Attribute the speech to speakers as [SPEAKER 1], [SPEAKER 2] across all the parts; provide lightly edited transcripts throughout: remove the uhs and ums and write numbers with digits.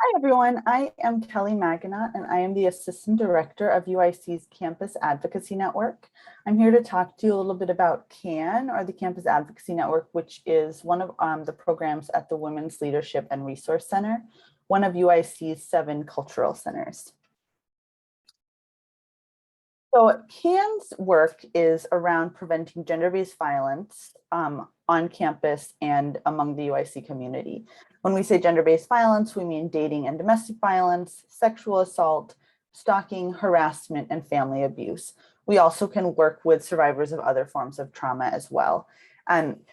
[SPEAKER 1] Hi, everyone. I am Kelly Maginot, and I am the Assistant Director of UIC's Campus Advocacy Network. I'm here to talk to you a little bit about CAN, or the Campus Advocacy Network, which is one of the programs at the Women's Leadership and Resource Center, one of UIC's 7 cultural centers. So CAN's work is around preventing gender-based violence on campus and among the UIC community. When we say gender-based violence, we mean dating and domestic violence, sexual assault, stalking, harassment, and family abuse. We also can work with survivors of other forms of trauma as well.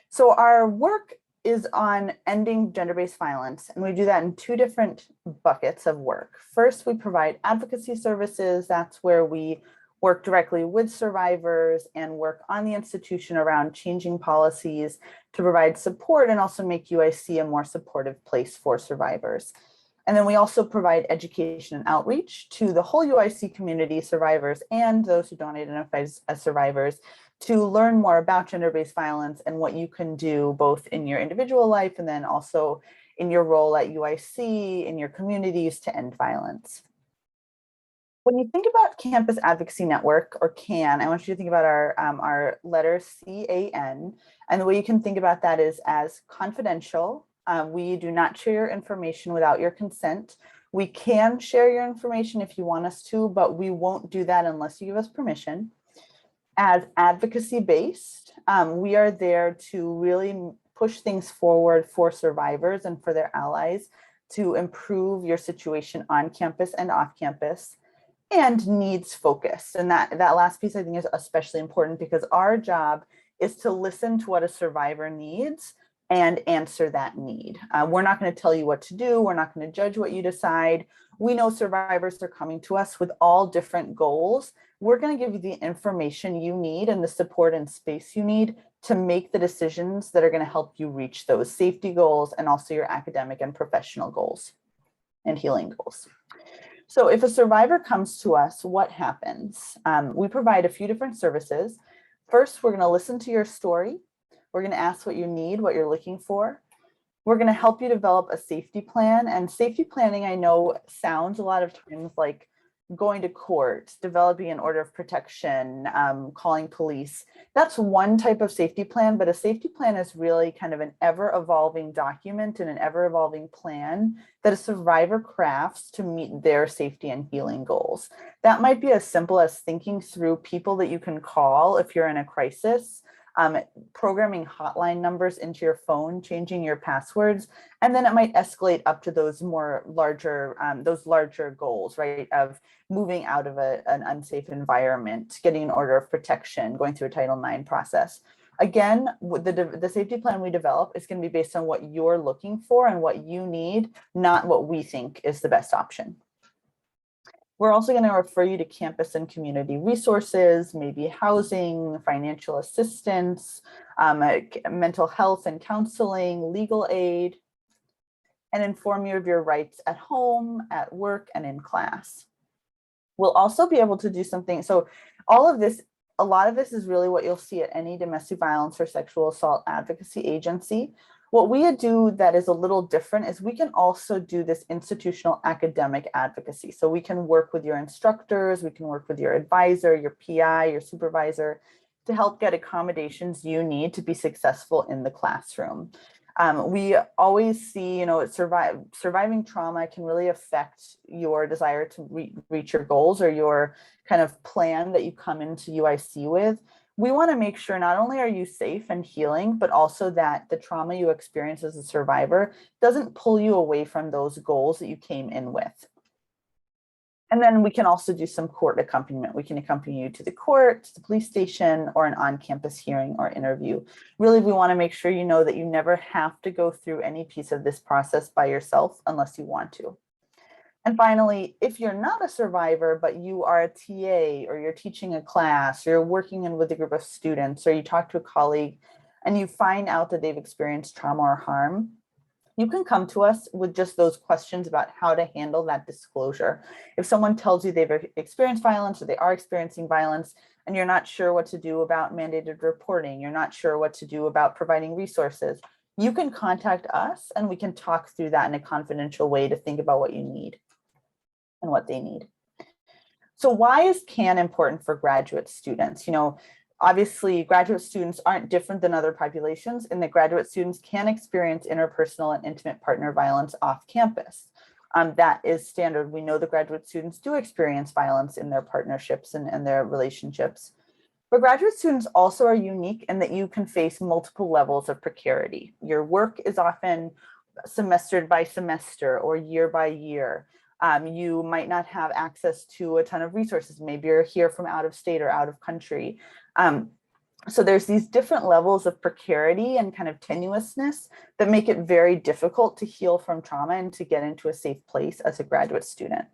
[SPEAKER 1] So our work is on ending gender-based violence, and we do that in 2 different buckets of work. First, we provide advocacy services. That's where we work directly with survivors and work on the institution around changing policies to provide support and also make UIC a more supportive place for survivors. And then we also provide education and outreach to the whole UIC community, survivors, and those who don't identify as survivors, to learn more about gender-based violence and what you can do both in your individual life and then also in your role at UIC, in your communities, to end violence. When you think about Campus Advocacy Network, or CAN, I want you to think about our letter CAN, and the way you can think about that is as confidential. We do not share your information without your consent. We can share your information if you want us to, but we won't do that unless you give us permission. As advocacy-based, we are there to really push things forward for survivors and for their allies to improve your situation on campus and off campus. And needs focused. And that last piece I think is especially important because our job is to listen to what a survivor needs and answer that need. We're not going to tell you what to do. We're not going to judge what you decide. We know survivors are coming to us with all different goals. We're going to give you the information you need and the support and space you need to make the decisions that are going to help you reach those safety goals and also your academic and professional goals and healing goals. So if a survivor comes to us, what happens? We provide a few different services. First, we're going to listen to your story. We're going to ask what you need, what you're looking for. We're going to help you develop a safety plan. And safety planning, I know, sounds a lot of times like going to court, developing an order of protection, calling police. That's one type of safety plan, but a safety plan is really kind of an ever-evolving document and an ever-evolving plan that a survivor crafts to meet their safety and healing goals. That might be as simple as thinking through people that you can call if you're in a crisis, programming hotline numbers into your phone, changing your passwords, and then it might escalate up to those larger goals, right? Of moving out of an unsafe environment, getting an order of protection, going through a Title IX process. Again, the safety plan we develop is going to be based on what you're looking for and what you need, not what we think is the best option. We're also going to refer you to campus and community resources, maybe housing, financial assistance, mental health and counseling, legal aid, and inform you of your rights at home, at work, and in class. We'll also be able to do something. So all of this, a lot of this is really what you'll see at any domestic violence or sexual assault advocacy agency. What we do that is a little different is we can also do this institutional academic advocacy. So we can work with your instructors, we can work with your advisor, your PI, your supervisor to help get accommodations you need to be successful in the classroom. We always see, surviving trauma can really affect your desire to reach your goals or your kind of plan that you come into UIC with. We want to make sure not only are you safe and healing, but also that the trauma you experience as a survivor doesn't pull you away from those goals that you came in with. And then we can also do some court accompaniment. We can accompany you to the court, to the police station, or an on-campus hearing or interview. Really, we want to make sure you know that you never have to go through any piece of this process by yourself unless you want to. And finally, if you're not a survivor, but you are a TA or you're teaching a class, or you're working with a group of students, or you talk to a colleague and you find out that they've experienced trauma or harm, you can come to us with just those questions about how to handle that disclosure. If someone tells you they've experienced violence or they are experiencing violence, and you're not sure what to do about mandated reporting, you're not sure what to do about providing resources, you can contact us and we can talk through that in a confidential way to think about what you need and what they need. So why is CAN important for graduate students? Obviously graduate students aren't different than other populations in that graduate students can experience interpersonal and intimate partner violence off campus. That is standard. We know that graduate students do experience violence in their partnerships and their relationships. But graduate students also are unique in that you can face multiple levels of precarity. Your work is often semester by semester or year by year. You might not have access to a ton of resources. Maybe you're here from out of state or out of country. So there's these different levels of precarity and kind of tenuousness that make it very difficult to heal from trauma and to get into a safe place as a graduate student.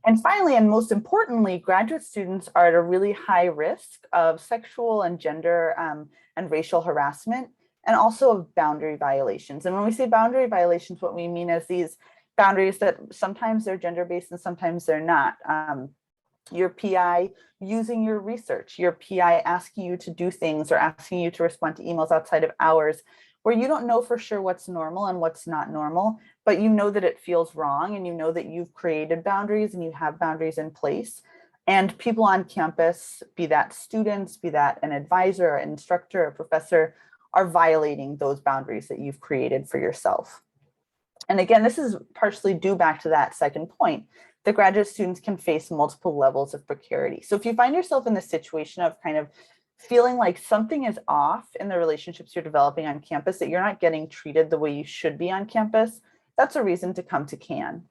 [SPEAKER 1] And finally, and most importantly, graduate students are at a really high risk of sexual and gender and racial harassment, and also of boundary violations. And when we say boundary violations, what we mean is these boundaries that sometimes they're gender-based and sometimes they're not. Your PI using your research, your PI asking you to do things or asking you to respond to emails outside of hours where you don't know for sure what's normal and what's not normal, but you know that it feels wrong and you know that you've created boundaries and you have boundaries in place. And people on campus, be that students, be that an advisor, an instructor, a professor, are violating those boundaries that you've created for yourself. And again, this is partially due back to that second point, that graduate students can face multiple levels of precarity. So if you find yourself in the situation of kind of feeling like something is off in the relationships you're developing on campus, that you're not getting treated the way you should be on campus, that's a reason to come to CAN.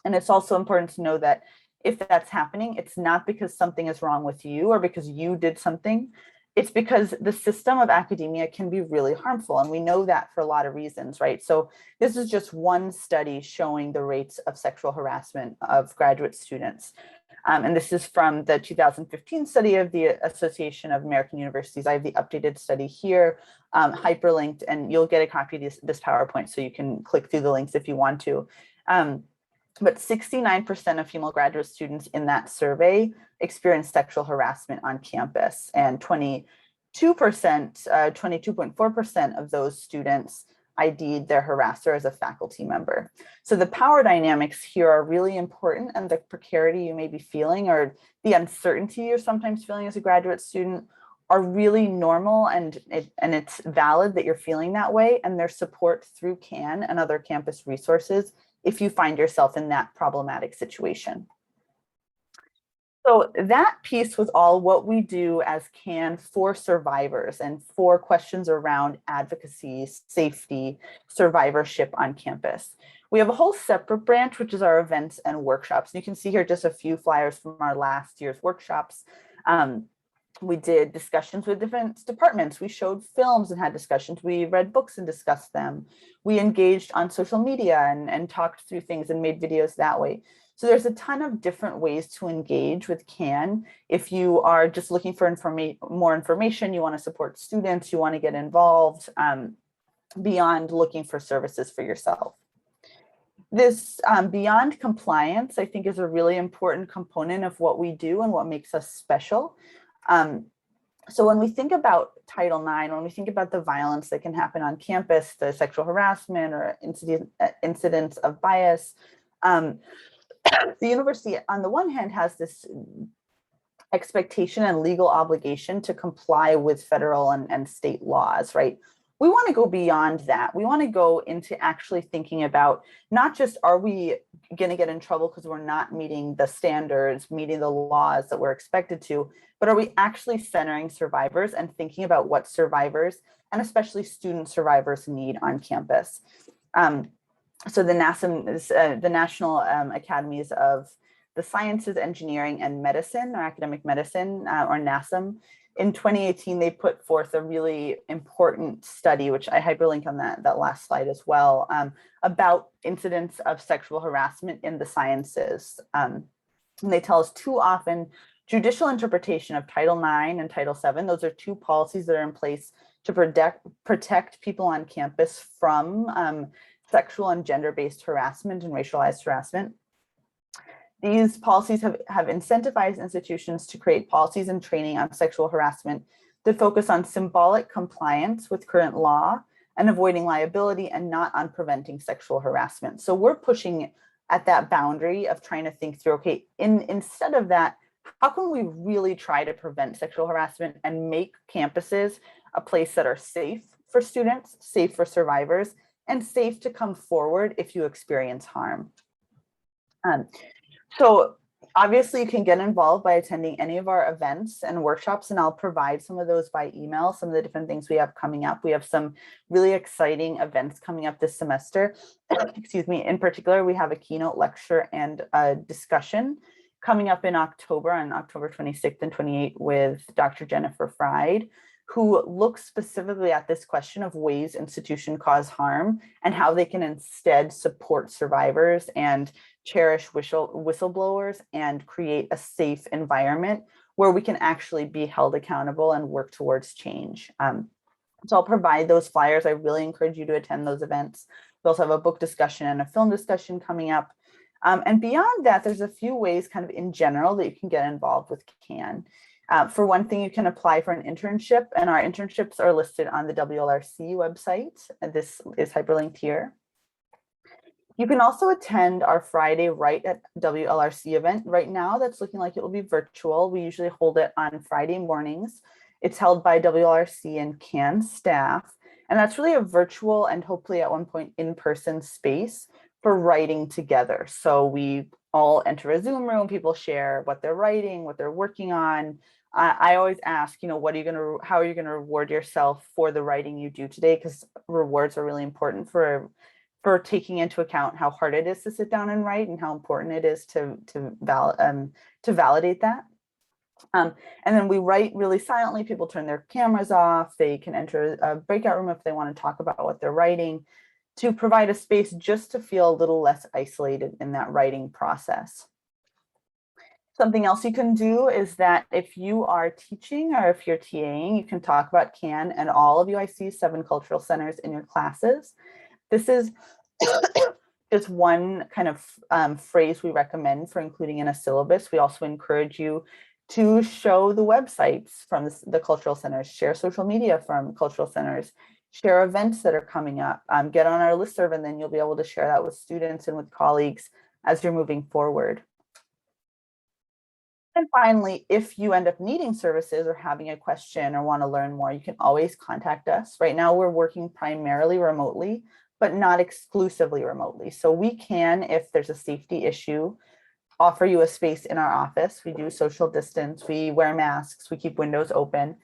[SPEAKER 1] And it's also important to know that if that's happening, it's not because something is wrong with you or because you did something. It's because the system of academia can be really harmful. And we know that for a lot of reasons, right? So this is just one study showing the rates of sexual harassment of graduate students. And this is from the 2015 study of the Association of American Universities. I have the updated study here, hyperlinked, and you'll get a copy of this PowerPoint so you can click through the links if you want to. But 69% of female graduate students in that survey experienced sexual harassment on campus, and 22.4% of those students ID'd their harasser as a faculty member. So the power dynamics here are really important, and the precarity you may be feeling or the uncertainty you're sometimes feeling as a graduate student are really normal, and it's valid that you're feeling that way, and there's support through CAN and other campus resources if you find yourself in that problematic situation. So that piece was all what we do as CAN for survivors and for questions around advocacy, safety, survivorship on campus. We have a whole separate branch, which is our events and workshops. And you can see here just a few flyers from our last year's workshops. We did discussions with different departments. We showed films and had discussions. We read books and discussed them. We engaged on social media and talked through things and made videos that way. So there's a ton of different ways to engage with CAN. If you are just looking for more information, you want to support students, you want to get involved beyond looking for services for yourself. This beyond compliance, I think, is a really important component of what we do and what makes us special. So when we think about Title IX, when we think about the violence that can happen on campus, the sexual harassment or incidents of bias, the university, on the one hand, has this expectation and legal obligation to comply with federal and state laws, right? We want to go beyond that. We want to go into actually thinking about not just are we going to get in trouble because we're not meeting the standards, meeting the laws that we're expected to, but are we actually centering survivors and thinking about what survivors and especially student survivors need on campus. So the National Academies of the Sciences, Engineering, and Medicine, or Academic Medicine, or NASM, in 2018, they put forth a really important study, which I hyperlink on that last slide as well, about incidents of sexual harassment in the sciences. And they tell us too often judicial interpretation of Title IX and Title VII, those are two policies that are in place to protect people on campus from sexual and gender-based harassment and racialized harassment. These policies have incentivized institutions to create policies and training on sexual harassment that focus on symbolic compliance with current law and avoiding liability, and not on preventing sexual harassment. So we're pushing at that boundary of trying to think through, okay, instead of that, how can we really try to prevent sexual harassment and make campuses a place that are safe for students, safe for survivors, and safe to come forward if you experience harm. So obviously you can get involved by attending any of our events and workshops, and I'll provide some of those by email, some of the different things we have coming up. We have some really exciting events coming up this semester. Excuse me, in particular, we have a keynote lecture and a discussion coming up in October, on October 26th and 28th, with Dr. Jennifer Fried, who looks specifically at this question of ways institutions cause harm and how they can instead support survivors and cherish whistleblowers and create a safe environment where we can actually be held accountable and work towards change. So I'll provide those flyers. I really encourage you to attend those events. We also have a book discussion and a film discussion coming up. And beyond that, there's a few ways kind of in general that you can get involved with CAN. For one thing, you can apply for an internship, and our internships are listed on the WLRC website. And this is hyperlinked here. You can also attend our Friday Write at WLRC event. Right now, that's looking like it will be virtual. We usually hold it on Friday mornings. It's held by WLRC and CAN staff. And that's really a virtual and hopefully at one point in-person space for writing together. So we all enter a Zoom room, people share what they're writing, what they're working on. I always ask, how are you going to reward yourself for the writing you do today? Because rewards are really important for taking into account how hard it is to sit down and write and how important it is to validate that. And then we write really silently. People turn their cameras off. They can enter a breakout room if they want to talk about what they're writing, to provide a space just to feel a little less isolated in that writing process. Something else you can do is that if you are teaching or if you're TAing, you can talk about CAN and all of UIC's 7 cultural centers in your classes. This is just one kind of phrase we recommend for including in a syllabus. We also encourage you to show the websites from the cultural centers, share social media from cultural centers, share events that are coming up, get on our listserv, and then you'll be able to share that with students and with colleagues as you're moving forward. And finally, if you end up needing services or having a question or want to learn more, you can always contact us. Right now, we're working primarily remotely, but not exclusively remotely. So we can, if there's a safety issue, offer you a space in our office. We do social distance, we wear masks, we keep windows open.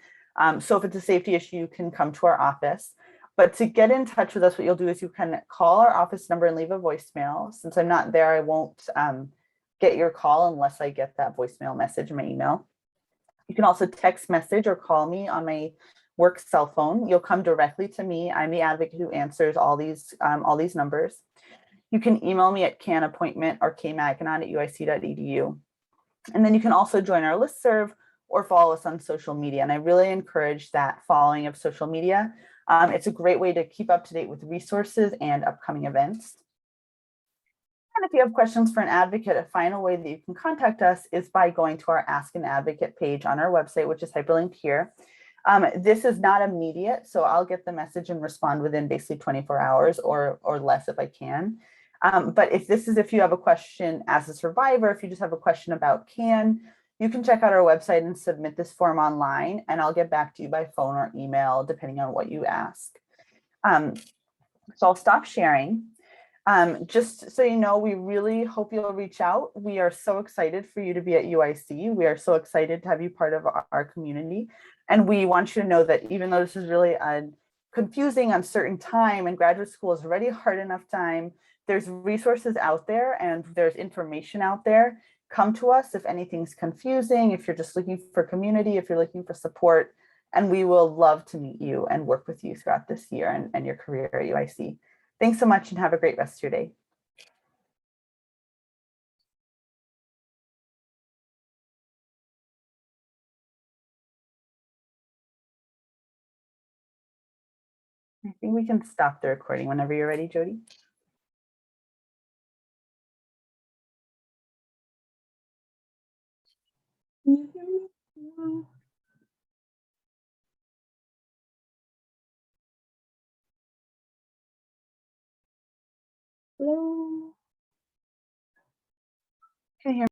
[SPEAKER 1] So if it's a safety issue, you can come to our office. But to get in touch with us, what you'll do is you can call our office number and leave a voicemail. Since I'm not there, I won't get your call unless I get that voicemail message in my email. You can also text message or call me on my work cell phone. You'll come directly to me. I'm the advocate who answers all these numbers. You can email me at canappointment or kmagnon@uic.edu. And then you can also join our listserv or follow us on social media. And I really encourage that following of social media. It's a great way to keep up to date with resources and upcoming events. And if you have questions for an advocate, a final way that you can contact us is by going to our Ask an Advocate page on our website, which is hyperlinked here. This is not immediate, so I'll get the message and respond within basically 24 hours or less if I can. But if you have a question as a survivor, if you just have a question about CAN, you can check out our website and submit this form online, and I'll get back to you by phone or email, depending on what you ask. So I'll stop sharing. Just so you know, we really hope you'll reach out. We are so excited for you to be at UIC. We are so excited to have you part of our community. And we want you to know that even though this is really a confusing, uncertain time, and graduate school is already a hard enough time, there's resources out there and there's information out there. Come to us if anything's confusing, if you're just looking for community, if you're looking for support, and we will love to meet you and work with you throughout this year and your career at UIC. Thanks so much and have a great rest of your day. I think we can stop the recording whenever you're ready, Jody. Hello? Can you hear